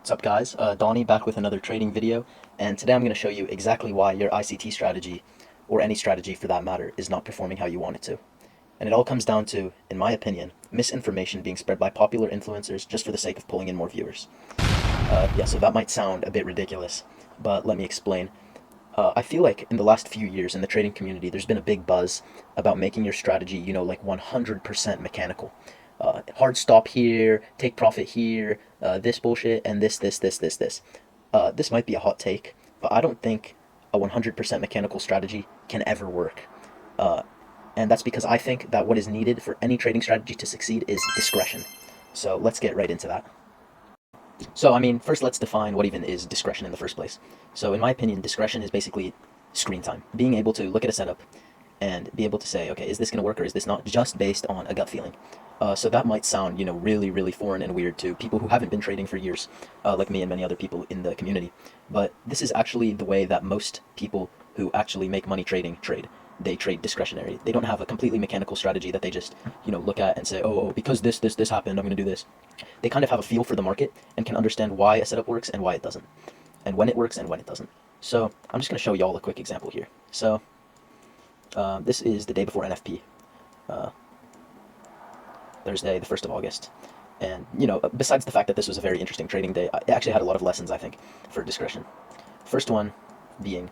What's up guys, Donnie back with another trading video, and today I'm going to show you exactly why your ICT strategy, or any strategy for that matter, is not performing how you want it to. And it all comes down to, in my opinion, misinformation being spread by popular influencers just for the sake of pulling in more viewers. So that might sound a bit ridiculous, but let me explain. I feel like in the last few years in the trading community, there's been a big buzz about making your strategy, like 100% mechanical. Hard stop here, take profit here, this bullshit, and this. This might be a hot take, but I don't think a 100% mechanical strategy can ever work. And that's because I think that what is needed for any trading strategy to succeed is discretion. So let's get right into that. So, first let's define what even is discretion in the first place. So, in my opinion, discretion is basically screen time. Being able to look at a setup and be able to say, okay, is this going to work or is this not, just based on a gut feeling. So that might sound, really, really foreign and weird to people who haven't been trading for years, like me and many other people in the community. But this is actually the way that most people who actually make money trading trade. They trade discretionary. They don't have a completely mechanical strategy that they just, look at and say, oh, because this happened, I'm going to do this. They kind of have a feel for the market and can understand why a setup works and why it doesn't, and when it works and when it doesn't. So I'm just going to show y'all a quick example here. So this is the day before NFP, Thursday, the 1st of August. And, besides the fact that this was a very interesting trading day, it actually had a lot of lessons, I think, for discretion. First one being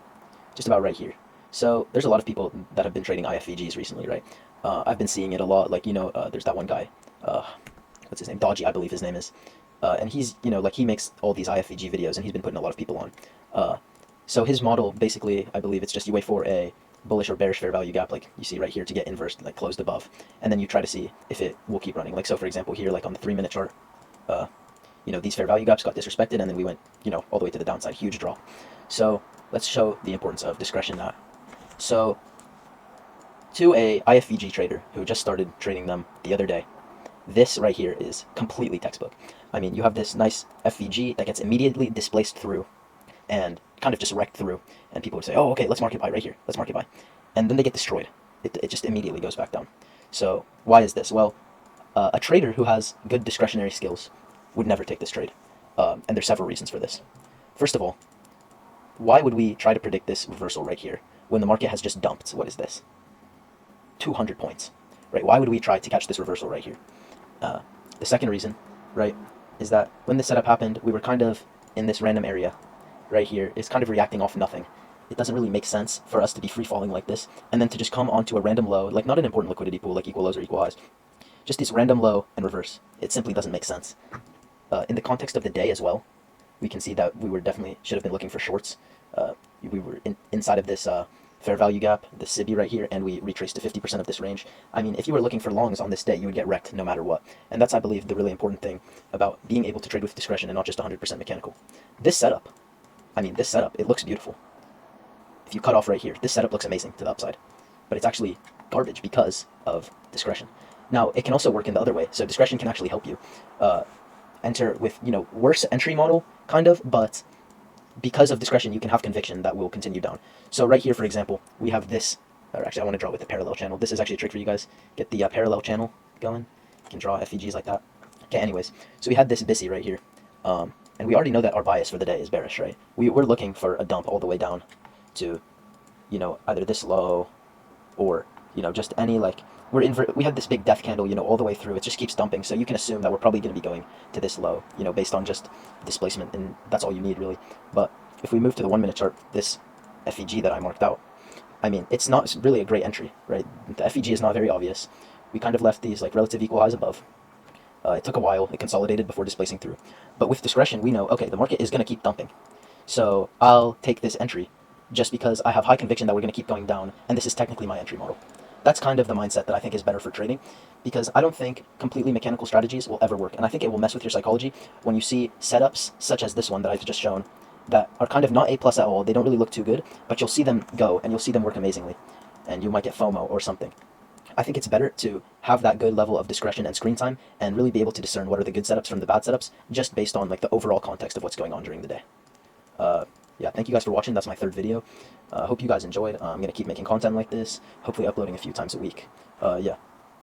just about right here. So there's a lot of people that have been trading IFVGs recently, right? I've been seeing it a lot, like, there's that one guy, what's his name? Dodgy, I believe his name is. And he's, he makes all these IFVG videos, and he's been putting a lot of people on. So his model, basically, I believe it's just you wait for a bullish or bearish fair value gap, like you see right here, to get inversed, like closed above, and then you try to see if it will keep running. Like, so for example here, like on the 3-minute chart, these fair value gaps got disrespected, and then we went, all the way to the downside, huge draw. So let's show the importance of discretion now. So to a IFVG trader who just started trading them the other day, this right here is completely textbook. You have this nice FVG that gets immediately displaced through and kind of just wrecked through, and people would say, oh, okay, let's market buy right here, let's market buy, and then they get destroyed. It just immediately goes back down. So why is this? Well, a trader who has good discretionary skills would never take this trade, and there's several reasons for this. First of all, why would we try to predict this reversal right here when the market has just dumped, what is this, 200 points, right? Why would we try to catch this reversal right here? The second reason, right, is that when this setup happened, we were kind of in this random area right here. It's kind of reacting off nothing. It doesn't really make sense for us to be free falling like this and then to just come onto a random low, like not an important liquidity pool like equal lows or equal highs, just this random low and reverse. It simply doesn't make sense. In the context of the day as well, we can see that we were definitely should have been looking for shorts. We were inside of this fair value gap, the SIBI right here, and we retraced to 50% of this range. If you were looking for longs on this day, you would get wrecked no matter what. And that's, I believe, the really important thing about being able to trade with discretion and not just 100% mechanical. This setup, it looks beautiful. If you cut off right here, this setup looks amazing to the upside, but it's actually garbage because of discretion. Now, it can also work in the other way. So discretion can actually help you enter with, worse entry model, kind of, but because of discretion, you can have conviction that will continue down. So right here, for example, we have this, or actually I want to draw with the parallel channel. This is actually a trick for you guys. Get the parallel channel going. You can draw FVGs like that. Okay, anyways, so we had this BISI right here. And we already know that our bias for the day is bearish, right? We're looking for a dump all the way down to, either this low or, just any, like, we had this big death candle, all the way through. It just keeps dumping. So you can assume that we're probably going to be going to this low, based on just displacement, and that's all you need, really. But if we move to the 1-minute chart, this FEG that I marked out, it's not really a great entry, right? The FEG is not very obvious. We kind of left these, like, relative equal highs above. It took a while. It consolidated before displacing through. But with discretion, we know, okay, the market is going to keep dumping. So I'll take this entry just because I have high conviction that we're going to keep going down, and this is technically my entry model. That's kind of the mindset that I think is better for trading, because I don't think completely mechanical strategies will ever work. And I think it will mess with your psychology when you see setups such as this one that I've just shown that are kind of not A+ at all. They don't really look too good, but you'll see them go, and you'll see them work amazingly, and you might get FOMO or something. I think it's better to have that good level of discretion and screen time and really be able to discern what are the good setups from the bad setups, just based on, like, the overall context of what's going on during the day. Yeah, thank you guys for watching. That's my 3rd video. Hope you guys enjoyed. I'm going to keep making content like this, hopefully uploading a few times a week. Yeah.